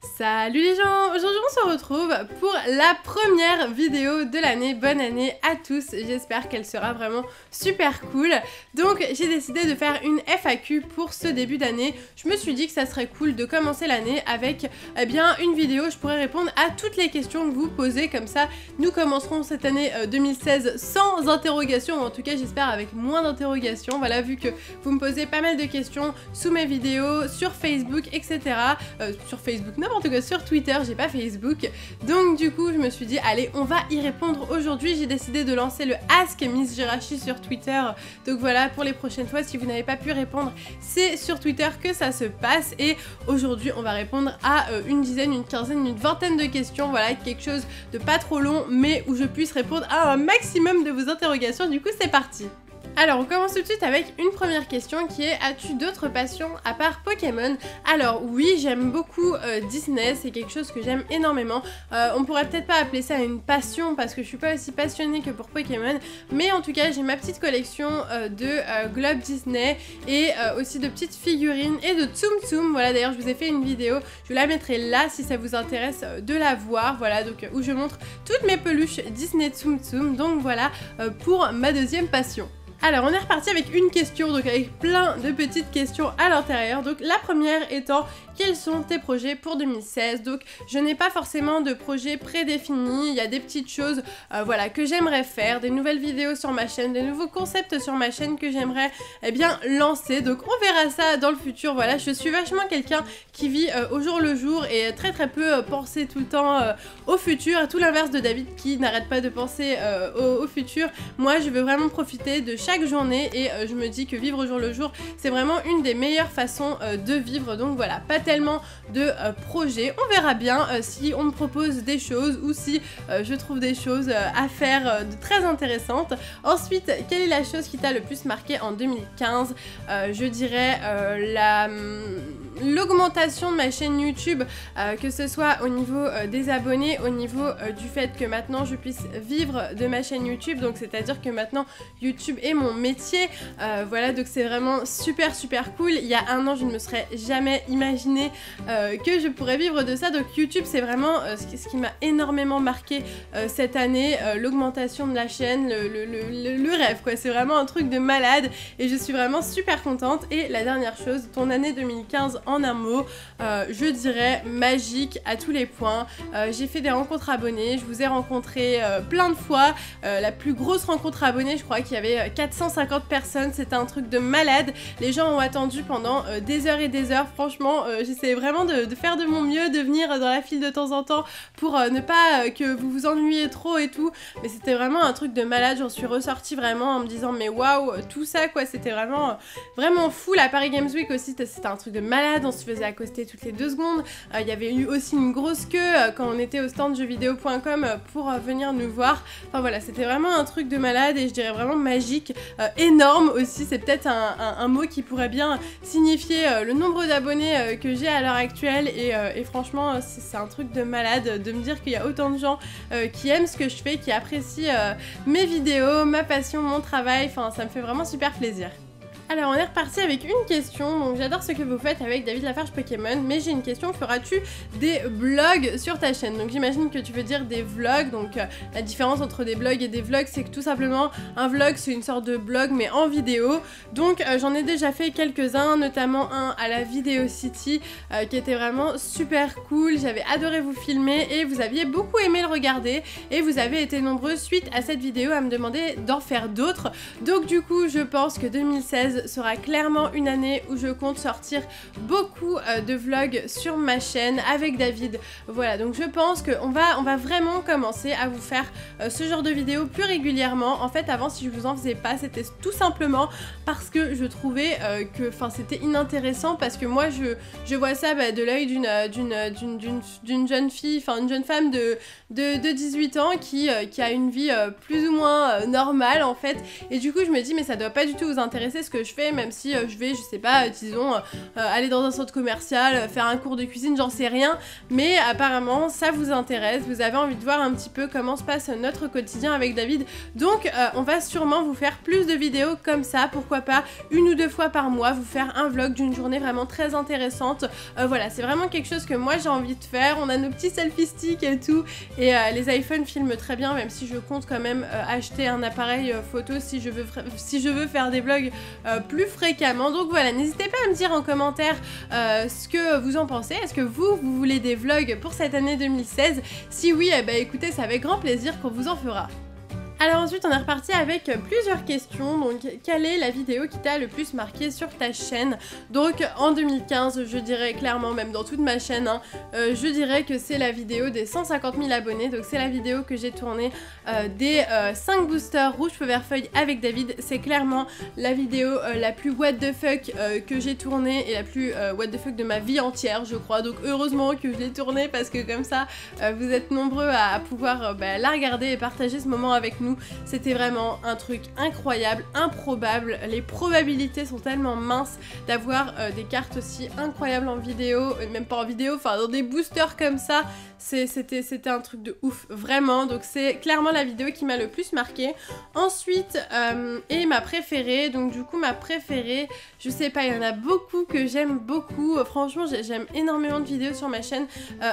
Salut les gens, aujourd'hui on se retrouve pour la première vidéo de l'année. Bonne année à tous, j'espère qu'elle sera vraiment super cool. Donc j'ai décidé de faire une FAQ pour ce début d'année. Je me suis dit que ça serait cool de commencer l'année avec bien une vidéo où je pourrais répondre à toutes les questions que vous posez. Comme ça nous commencerons cette année 2016 sans interrogation, ou en tout cas j'espère avec moins d'interrogations. Voilà, vu que vous me posez pas mal de questions sous mes vidéos, sur Facebook, etc. Sur Facebook, n'importe quoi, sur Twitter, j'ai pas Facebook. Donc du coup je me suis dit allez, on va y répondre aujourd'hui. J'ai décidé de lancer le Ask Miss Jirachi sur Twitter. Donc voilà, pour les prochaines fois, si vous n'avez pas pu répondre, c'est sur Twitter que ça se passe. Et aujourd'hui on va répondre à une dizaine, une quinzaine, une vingtaine de questions. Voilà, quelque chose de pas trop long, mais où je puisse répondre à un maximum de vos interrogations. Du coup c'est parti. Alors on commence tout de suite avec une première question qui est: as-tu d'autres passions à part Pokémon? Alors oui, j'aime beaucoup Disney, c'est quelque chose que j'aime énormément. On pourrait peut-être pas appeler ça une passion parce que je suis pas aussi passionnée que pour Pokémon, mais en tout cas j'ai ma petite collection de globes Disney et aussi de petites figurines et de Tsum Tsum. Voilà, d'ailleurs je vous ai fait une vidéo, je vous la mettrai là si ça vous intéresse de la voir. Voilà, donc où je montre toutes mes peluches Disney Tsum Tsum. Donc voilà pour ma deuxième passion. Alors on est reparti avec une question, donc avec plein de petites questions à l'intérieur. Donc la première étant: quels sont tes projets pour 2016? Donc je n'ai pas forcément de projet prédéfini, il y a des petites choses voilà, que j'aimerais faire, des nouvelles vidéos sur ma chaîne, des nouveaux concepts sur ma chaîne que j'aimerais bien lancer. Donc on verra ça dans le futur. Voilà, je suis vachement quelqu'un qui vit au jour le jour et très peu penser tout le temps au futur, à tout l'inverse de David qui n'arrête pas de penser au futur. Moi je veux vraiment profiter de chaque journée et je me dis que vivre au jour le jour c'est vraiment une des meilleures façons de vivre. Donc voilà, pas tellement de projets, on verra bien si on me propose des choses ou si je trouve des choses à faire de très intéressantes. Ensuite, quelle est la chose qui t'a le plus marqué en 2015? Je dirais l'augmentation de ma chaîne YouTube, que ce soit au niveau des abonnés, au niveau du fait que maintenant je puisse vivre de ma chaîne YouTube. Donc c'est à dire que maintenant YouTube est mon métier. Voilà, donc c'est vraiment super cool. Il y a un an je ne me serais jamais imaginé que je pourrais vivre de ça. Donc YouTube c'est vraiment ce qui m'a énormément marqué cette année, l'augmentation de la chaîne, le rêve quoi. C'est vraiment un truc de malade et je suis vraiment super contente. Et la dernière chose, ton année 2015 en un mot, je dirais magique à tous les points. J'ai fait des rencontres abonnés, je vous ai rencontré plein de fois. La plus grosse rencontre abonnée, je crois qu'il y avait 450 personnes, c'était un truc de malade. Les gens ont attendu pendant des heures et des heures. Franchement, j'essayais vraiment de faire de mon mieux, de venir dans la file de temps en temps pour ne pas que vous vous ennuyiez trop et tout. Mais c'était vraiment un truc de malade. J'en suis ressortie vraiment en me disant mais waouh, tout ça quoi, c'était vraiment fou. La Paris Games Week aussi, c'était un truc de malade. On se faisait accoster toutes les 2 secondes. Il y avait eu aussi une grosse queue quand on était au stand jeuxvideo.com pour venir nous voir. Enfin voilà, c'était vraiment un truc de malade et je dirais vraiment magique. Énorme aussi, c'est peut-être un mot qui pourrait bien signifier le nombre d'abonnés que j'ai à l'heure actuelle et franchement c'est un truc de malade de me dire qu'il y a autant de gens qui aiment ce que je fais, qui apprécient mes vidéos, ma passion, mon travail. Enfin ça me fait vraiment super plaisir. Alors on est reparti avec une question. Donc j'adore ce que vous faites avec David Lafarge Pokémon, mais j'ai une question: feras-tu des vlogs sur ta chaîne? Donc j'imagine que tu veux dire des vlogs. Donc la différence entre des blogs et des vlogs, c'est que tout simplement un vlog c'est une sorte de blog mais en vidéo. Donc j'en ai déjà fait quelques-uns, notamment un à la Video City qui était vraiment super cool. J'avais adoré vous filmer et vous aviez beaucoup aimé le regarder et vous avez été nombreux suite à cette vidéo à me demander d'en faire d'autres. Donc du coup je pense que 2016 sera clairement une année où je compte sortir beaucoup de vlogs sur ma chaîne avec David. Voilà, donc je pense qu'on va vraiment commencer à vous faire ce genre de vidéos plus régulièrement. En fait avant, si je vous en faisais pas, c'était tout simplement parce que je trouvais que c'était inintéressant, parce que moi je vois ça de l'œil d'une jeune fille, enfin une jeune femme de 18 ans qui a une vie plus ou moins normale en fait, et du coup je me dis mais ça doit pas du tout vous intéresser ce que que je fais, même si je vais, je sais pas, disons, aller dans un centre commercial, faire un cours de cuisine, j'en sais rien, mais apparemment ça vous intéresse, vous avez envie de voir un petit peu comment se passe notre quotidien avec David, donc on va sûrement vous faire plus de vidéos comme ça, pourquoi pas 1 ou 2 fois par mois, vous faire un vlog d'une journée vraiment très intéressante. Voilà, c'est vraiment quelque chose que moi j'ai envie de faire. On a nos petits selfie sticks et tout, et les iPhones filment très bien, même si je compte quand même acheter un appareil photo si je veux faire des vlogs plus fréquemment. Donc voilà, n'hésitez pas à me dire en commentaire ce que vous en pensez. Est-ce que vous voulez des vlogs pour cette année 2016? Si oui, eh ben, écoutez, c'est avec grand plaisir qu'on vous en fera. Alors ensuite on est reparti avec plusieurs questions. Donc quelle est la vidéo qui t'a le plus marqué sur ta chaîne? Donc en 2015 je dirais clairement, même dans toute ma chaîne, hein, je dirais que c'est la vidéo des 150 000 abonnés. Donc c'est la vidéo que j'ai tournée des 5 boosters rouge feu vert feuille avec David. C'est clairement la vidéo la plus what the fuck que j'ai tournée et la plus what the fuck de ma vie entière je crois. Donc heureusement que je l'ai tournée parce que comme ça vous êtes nombreux à pouvoir la regarder et partager ce moment avec nous. C'était vraiment un truc incroyable, improbable, les probabilités sont tellement minces d'avoir des cartes aussi incroyables en vidéo, même pas en vidéo, enfin dans des boosters comme ça, c'était un truc de ouf, vraiment. Donc c'est clairement la vidéo qui m'a le plus marqué. Ensuite, et ma préférée, donc du coup ma préférée, je sais pas, il y en a beaucoup que j'aime beaucoup, franchement j'aime énormément de vidéos sur ma chaîne.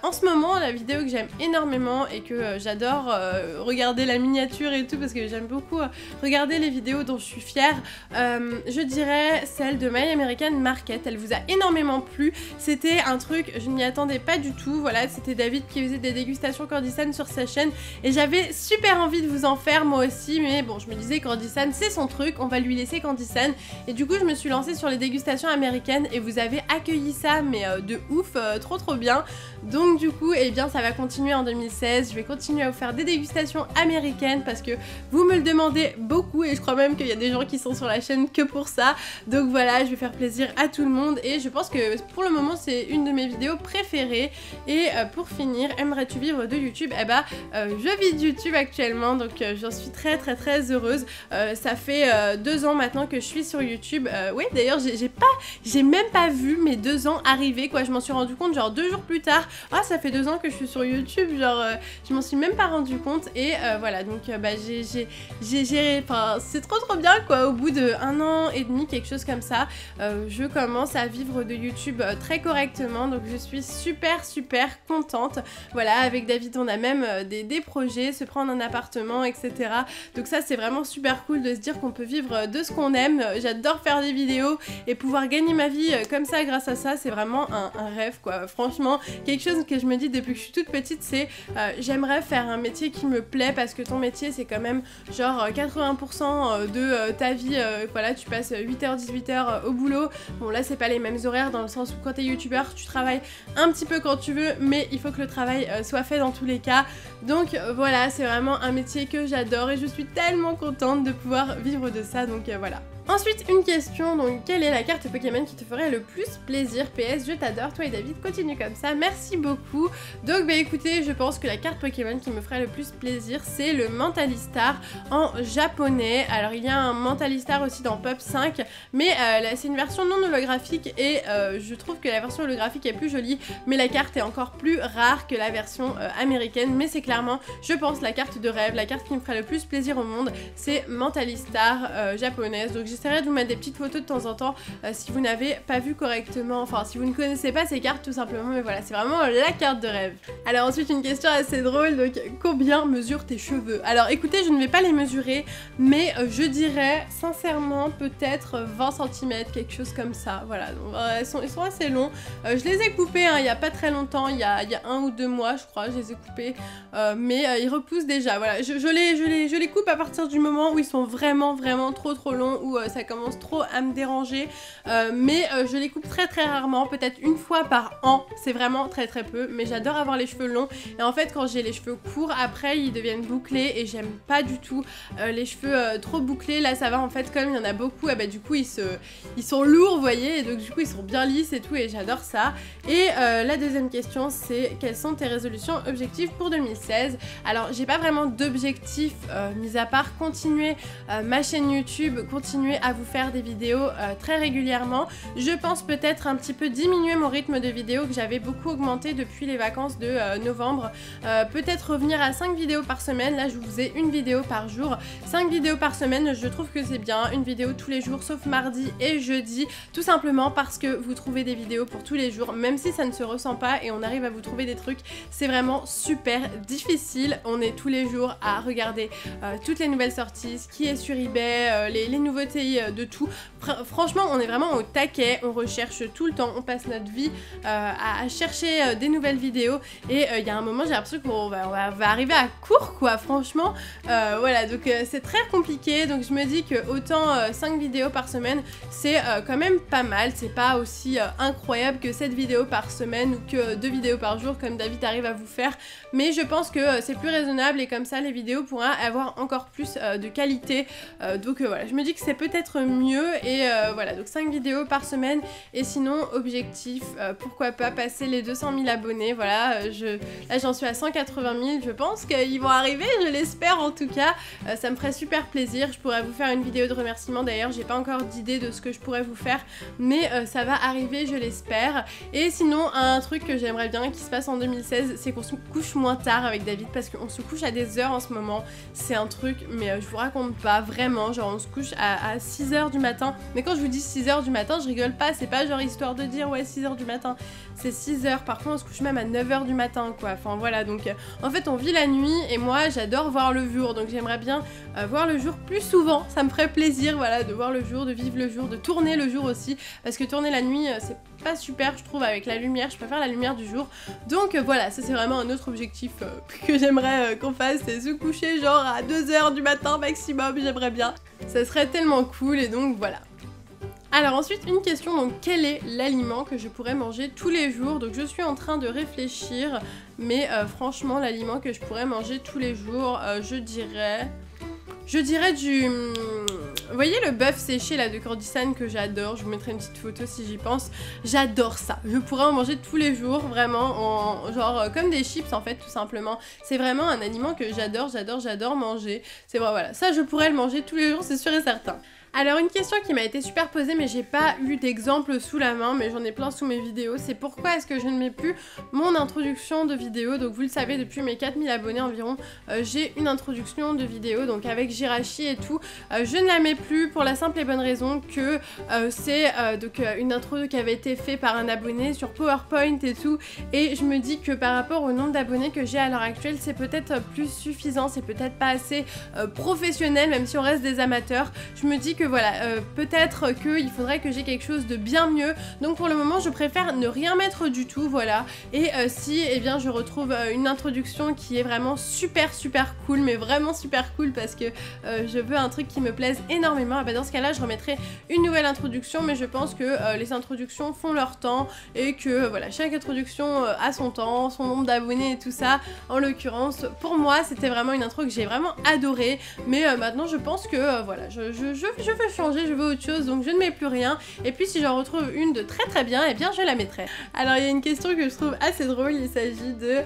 En ce moment, la vidéo que j'aime énormément et que j'adore regarder la miniature et tout, parce que j'aime beaucoup regarder les vidéos dont je suis fière, je dirais celle de My American Market. Elle vous a énormément plu, c'était un truc, je ne m'y attendais pas du tout, voilà, c'était David qui faisait des dégustations Candysan sur sa chaîne et j'avais super envie de vous en faire moi aussi, mais bon, je me disais Candysan c'est son truc, on va lui laisser Candysan, et du coup je me suis lancée sur les dégustations américaines et vous avez accueilli ça mais de ouf, trop bien. Donc du coup, eh bien ça va continuer en 2016, je vais continuer à vous faire des dégustations américaines parce que vous me le demandez beaucoup et je crois même qu'il y a des gens qui sont sur la chaîne que pour ça. Donc voilà, je vais faire plaisir à tout le monde et je pense que pour le moment c'est une de mes vidéos préférées. Et pour finir, aimerais-tu vivre de YouTube? Eh bah je vis de YouTube actuellement, donc j'en suis très heureuse. Ça fait 2 ans maintenant que je suis sur YouTube. Oui, d'ailleurs j'ai même pas vu mes 2 ans arriver quoi, je m'en suis rendu compte genre 2 jours plus tard. Ah, ça fait 2 ans que je suis sur YouTube, genre je m'en suis même pas rendu compte. Et voilà, donc enfin c'est trop bien quoi. Au bout de 1 an et demi, quelque chose comme ça, je commence à vivre de YouTube très correctement, donc je suis super contente. Voilà, avec David on a même des projets, se prendre un appartement, etc. Donc ça c'est vraiment super cool de se dire qu'on peut vivre de ce qu'on aime. J'adore faire des vidéos et pouvoir gagner ma vie comme ça grâce à ça, c'est vraiment un rêve quoi. Franchement, quelque chose que je me dis depuis que je suis toute petite, c'est j'aimerais faire un métier qui me plaît, parce que ton métier c'est quand même genre 80% de ta vie, voilà, tu passes 8h 18h au boulot. Bon là c'est pas les mêmes horaires dans le sens où quand t'es youtubeur tu travailles un petit peu quand tu veux, mais il faut que le travail soit fait dans tous les cas. Donc voilà, c'est vraiment un métier que j'adore et je suis tellement contente de pouvoir vivre de ça, donc voilà. Ensuite, une question, donc quelle est la carte Pokémon qui te ferait le plus plaisir? PS, je t'adore, toi et David, continue comme ça, merci beaucoup. Donc bah écoutez, je pense que la carte Pokémon qui me ferait le plus plaisir, c'est le Mentalistar en japonais. Alors il y a un Mentalistar aussi dans Pup 5, mais c'est une version non holographique et je trouve que la version holographique est plus jolie, mais la carte est encore plus rare que la version américaine. Mais c'est clairement, je pense, la carte de rêve, la carte qui me ferait le plus plaisir au monde, c'est Mentalistar japonaise. Donc j'essaierai de vous mettre des petites photos de temps en temps si vous n'avez pas vu correctement, enfin si vous ne connaissez pas ces cartes tout simplement, mais voilà, c'est vraiment la carte de rêve. Alors ensuite une question assez drôle, donc combien mesurent tes cheveux? Alors écoutez, je ne vais pas les mesurer, mais je dirais sincèrement peut-être 20 cm, quelque chose comme ça, voilà. Donc, ils sont assez longs, je les ai coupés il n'y a pas très longtemps, il y a 1 ou 2 mois je crois, je les ai coupés, mais ils repoussent déjà, voilà. Je les coupe à partir du moment où ils sont vraiment trop longs, où ça commence trop à me déranger, mais je les coupe très rarement, peut-être une fois par an, c'est vraiment très peu, mais j'adore avoir les cheveux longs. Et en fait quand j'ai les cheveux courts, après ils deviennent bouclés et j'aime pas du tout les cheveux trop bouclés. Là ça va, en fait comme il y en a beaucoup, bah du coup ils sont lourds, vous voyez, et donc du coup ils sont bien lisses et tout, et j'adore ça. Et la deuxième question, c'est quelles sont tes résolutions objectifs pour 2016? Alors j'ai pas vraiment d'objectifs mis à part continuer ma chaîne YouTube, continuer continuer à vous faire des vidéos très régulièrement. Je pense peut-être un petit peu diminuer mon rythme de vidéos que j'avais beaucoup augmenté depuis les vacances de novembre. Peut-être revenir à 5 vidéos par semaine. Là je vous faisais une vidéo par jour. 5 vidéos par semaine, je trouve que c'est bien. Une vidéo tous les jours sauf mardi et jeudi. Tout simplement parce que vous trouvez des vidéos pour tous les jours. Même si ça ne se ressent pas et on arrive à vous trouver des trucs, c'est vraiment super difficile. On est tous les jours à regarder toutes les nouvelles sorties, ce qui est sur eBay, les nouveautés de tout. Franchement on est vraiment au taquet, on recherche tout le temps, on passe notre vie à chercher des nouvelles vidéos et il y a un moment j'ai l'impression qu'on va arriver à court quoi, franchement voilà, donc c'est très compliqué. Donc je me dis que autant 5 vidéos par semaine c'est quand même pas mal, c'est pas aussi incroyable que 7 vidéos par semaine ou que 2 vidéos par jour comme David arrive à vous faire, mais je pense que c'est plus raisonnable et comme ça les vidéos pourront avoir encore plus de qualité. Donc voilà, je me dis que c'est peut-être mieux et voilà, donc 5 vidéos par semaine et sinon objectif, pourquoi pas passer les 200 000 abonnés, voilà, là j'en suis à 180 000, je pense qu'ils vont arriver, je l'espère en tout cas, ça me ferait super plaisir. Je pourrais vous faire une vidéo de remerciement d'ailleurs, j'ai pas encore d'idée de ce que je pourrais vous faire, mais ça va arriver, je l'espère. Et sinon un truc que j'aimerais bien qui se passe en 2016, c'est qu'on se couche moins tard avec David parce qu'on se couche à des heures en ce moment, c'est un truc mais je vous raconte pas vraiment, genre on se couche à 6h du matin, mais quand je vous dis 6h du matin je rigole pas, c'est pas genre histoire de dire ouais 6h du matin, c'est 6h, parfois on se couche même à 9h du matin quoi, enfin voilà, donc en fait on vit la nuit et moi j'adore voir le jour, donc j'aimerais bien voir le jour plus souvent, ça me ferait plaisir voilà de voir le jour, de vivre le jour, de tourner le jour aussi, parce que tourner la nuit c'est pas super je trouve avec la lumière, je préfère la lumière du jour, donc voilà, ça c'est vraiment un autre objectif que j'aimerais qu'on fasse, c'est se coucher genre à 2h du matin maximum, j'aimerais bien, ça serait tellement cool et donc voilà. Alors ensuite une question, donc quel est l'aliment que je pourrais manger tous les jours? Donc je suis en train de réfléchir, mais franchement l'aliment que je pourrais manger tous les jours, je dirais du... Vous voyez le bœuf séché là de Kurdistan que j'adore, je vous mettrai une petite photo si j'y pense, j'adore ça, je pourrais en manger tous les jours, vraiment, genre comme des chips en fait tout simplement, c'est vraiment un aliment que j'adore manger, c'est vrai voilà, ça je pourrais le manger tous les jours c'est sûr et certain. Alors une question qui m'a été super posée mais j'ai pas eu d'exemple sous la main, mais j'en ai plein sous mes vidéos, c'est pourquoi est-ce que je ne mets plus mon introduction de vidéo. Donc vous le savez, depuis mes 4000 abonnés environ, j'ai une introduction de vidéo, donc avec Jirachi et tout, je ne la mets plus pour la simple et bonne raison que c'est donc une intro qui avait été faite par un abonné sur PowerPoint et tout, et je me dis que par rapport au nombre d'abonnés que j'ai à l'heure actuelle, c'est peut-être plus suffisant, c'est peut-être pas assez professionnel, même si on reste des amateurs. Je me dis que voilà, peut-être qu'il faudrait que j'ai quelque chose de bien mieux, donc pour le moment je préfère ne rien mettre du tout, voilà, et si eh bien je retrouve une introduction qui est vraiment super cool, mais vraiment super cool parce que je veux un truc qui me plaise énormément, et bah dans ce cas là je remettrai une nouvelle introduction, mais je pense que les introductions font leur temps et que voilà, chaque introduction a son temps, son nombre d'abonnés et tout ça. En l'occurrence pour moi c'était vraiment une intro que j'ai vraiment adorée, mais maintenant je pense que voilà, je veux changer, je veux autre chose, donc je ne mets plus rien, et puis si j'en retrouve une de très bien, et bien je la mettrai. Alors il y a une question que je trouve assez drôle, il s'agit de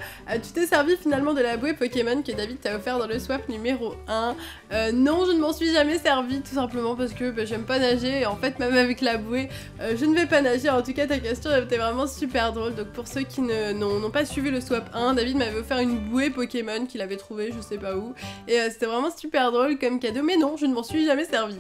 tu t'es servi finalement de la bouée Pokémon que David t'a offert dans le swap numéro 1? Non, je ne m'en suis jamais servi, tout simplement parce que j'aime pas nager, et en fait même avec la bouée je ne vais pas nager. En tout cas ta question était vraiment super drôle, donc pour ceux qui n'ont pas suivi le swap 1, David m'avait offert une bouée Pokémon qu'il avait trouvée je sais pas où, et c'était vraiment super drôle comme cadeau, mais non, je ne m'en suis jamais servi.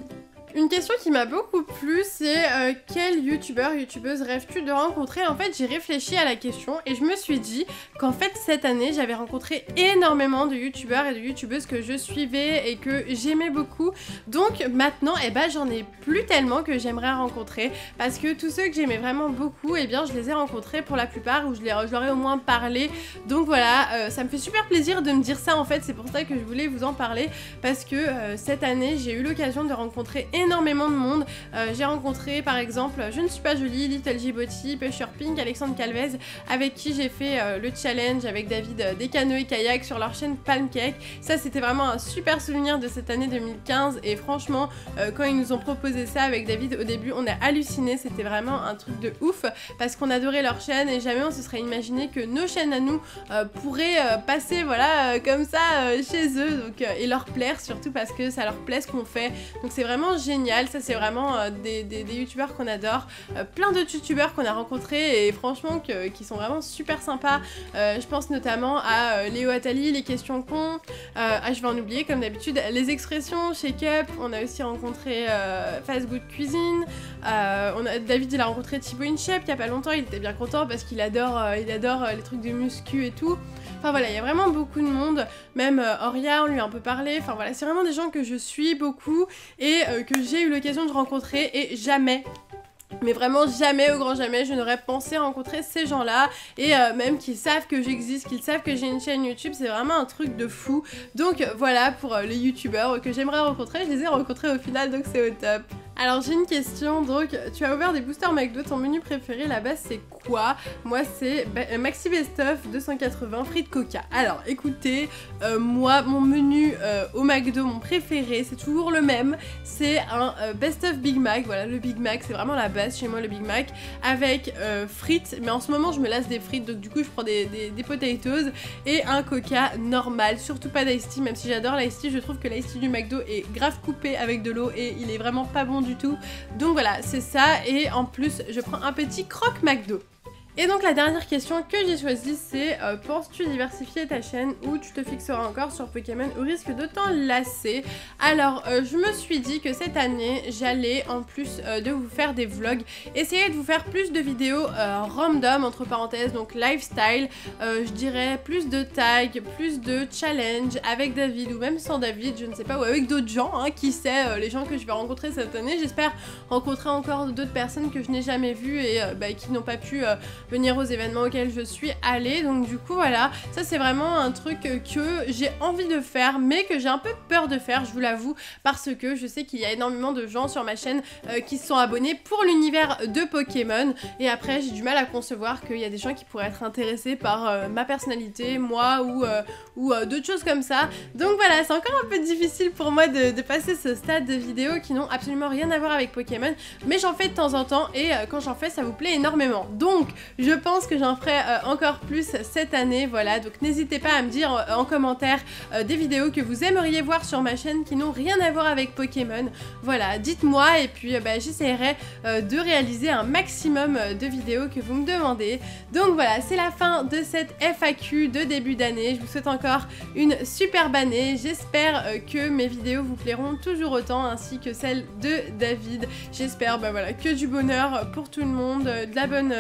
Une question qui m'a beaucoup plu, c'est quel youtubeur, youtubeuse rêves-tu de rencontrer? En fait j'ai réfléchi à la question et je me suis dit qu'en fait cette année j'avais rencontré énormément de youtubeurs et de youtubeuses que je suivais et que j'aimais beaucoup, donc maintenant eh ben j'en ai plus tellement que j'aimerais rencontrer, parce que tous ceux que j'aimais vraiment beaucoup, eh bien je les ai rencontrés pour la plupart, ou je leur ai au moins parlé, donc voilà, ça me fait super plaisir de me dire ça en fait, c'est pour ça que je voulais vous en parler, parce que cette année j'ai eu l'occasion de rencontrer énormément de monde. J'ai rencontré par exemple Je ne suis pas jolie, Little Djibouti, Pusher Pink, Alexandre Calvez, avec qui j'ai fait le challenge avec David des canoës et kayaks sur leur chaîne Palm Cake. Ça c'était vraiment un super souvenir de cette année 2015, et franchement quand ils nous ont proposé ça avec David au début on a halluciné, c'était vraiment un truc de ouf parce qu'on adorait leur chaîne et jamais on se serait imaginé que nos chaînes à nous pourraient passer voilà comme ça chez eux, donc et leur plaire surtout parce que ça leur plaît ce qu'on fait, donc c'est vraiment génial. géniales. Ça c'est vraiment des youtubeurs qu'on adore, plein d'autres youtubeurs qu'on a rencontrés et franchement qui sont vraiment super sympas. Je pense notamment à Léo Attali, les questions cons, je vais en oublier comme d'habitude, les expressions, Shake Up, on a aussi rencontré Fast Good Cuisine, David il a rencontré Thibaut InShape il y a pas longtemps, il était bien content parce qu'il adore, les trucs de muscu et tout. Enfin voilà, il y a vraiment beaucoup de monde, même Oria, on lui a un peu parlé, enfin voilà, c'est vraiment des gens que je suis beaucoup et que j'ai eu l'occasion de rencontrer et jamais, mais vraiment jamais, au grand jamais, je n'aurais pensé rencontrer ces gens-là et même qu'ils savent que j'existe, qu'ils savent que j'ai une chaîne YouTube, c'est vraiment un truc de fou. Donc voilà pour les youtubeurs que j'aimerais rencontrer, je les ai rencontrés au final, donc c'est au top. Alors j'ai une question, donc tu as ouvert des boosters McDo, ton menu préféré là-bas c'est quoi? Moi c'est Maxi Best of 280 frites Coca. Alors écoutez, moi mon menu au McDo, mon préféré, c'est toujours le même, c'est un Best of Big Mac, voilà le Big Mac c'est vraiment la base chez moi le Big Mac, avec frites, mais en ce moment je me lasse des frites donc du coup je prends des potatoes et un Coca normal, surtout pas d'ice tea, même si j'adore l'ice tea, je trouve que l'ice tea du McDo est grave coupé avec de l'eau et il est vraiment pas bon du tout. Donc voilà, c'est ça et en plus je prends un petit croque McDo. Et donc la dernière question que j'ai choisie c'est penses-tu diversifier ta chaîne ou tu te fixeras encore sur Pokémon au risque de t'en lasser? Alors je me suis dit que cette année j'allais en plus de vous faire des vlogs essayer de vous faire plus de vidéos random entre parenthèses, donc lifestyle, je dirais plus de tags, plus de challenge avec David ou même sans David, je ne sais pas, ou avec d'autres gens, hein, qui sait, les gens que je vais rencontrer cette année. J'espère rencontrer encore d'autres personnes que je n'ai jamais vues et qui n'ont pas pu venir aux événements auxquels je suis allée. Donc du coup voilà, ça c'est vraiment un truc que j'ai envie de faire mais que j'ai un peu peur de faire, je vous l'avoue, parce que je sais qu'il y a énormément de gens sur ma chaîne qui se sont abonnés pour l'univers de Pokémon et après j'ai du mal à concevoir qu'il y a des gens qui pourraient être intéressés par ma personnalité, moi ou d'autres choses comme ça. Donc voilà, c'est encore un peu difficile pour moi de passer ce stade de vidéos qui n'ont absolument rien à voir avec Pokémon, mais j'en fais de temps en temps et quand j'en fais ça vous plaît énormément. Donc je pense que j'en ferai encore plus cette année, voilà, donc n'hésitez pas à me dire en commentaire des vidéos que vous aimeriez voir sur ma chaîne qui n'ont rien à voir avec Pokémon, voilà, dites-moi et puis j'essaierai de réaliser un maximum de vidéos que vous me demandez. Donc voilà, c'est la fin de cette FAQ de début d'année, je vous souhaite encore une superbe année, j'espère que mes vidéos vous plairont toujours autant ainsi que celles de David, j'espère voilà, que du bonheur pour tout le monde, de la bonne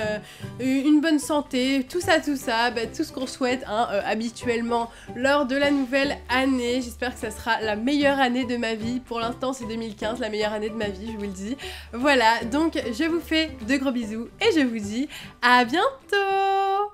une bonne santé, tout ça, tout ce qu'on souhaite hein, habituellement lors de la nouvelle année. J'espère que ça sera la meilleure année de ma vie. Pour l'instant c'est 2015, la meilleure année de ma vie, je vous le dis. Voilà, donc je vous fais de gros bisous et je vous dis à bientôt.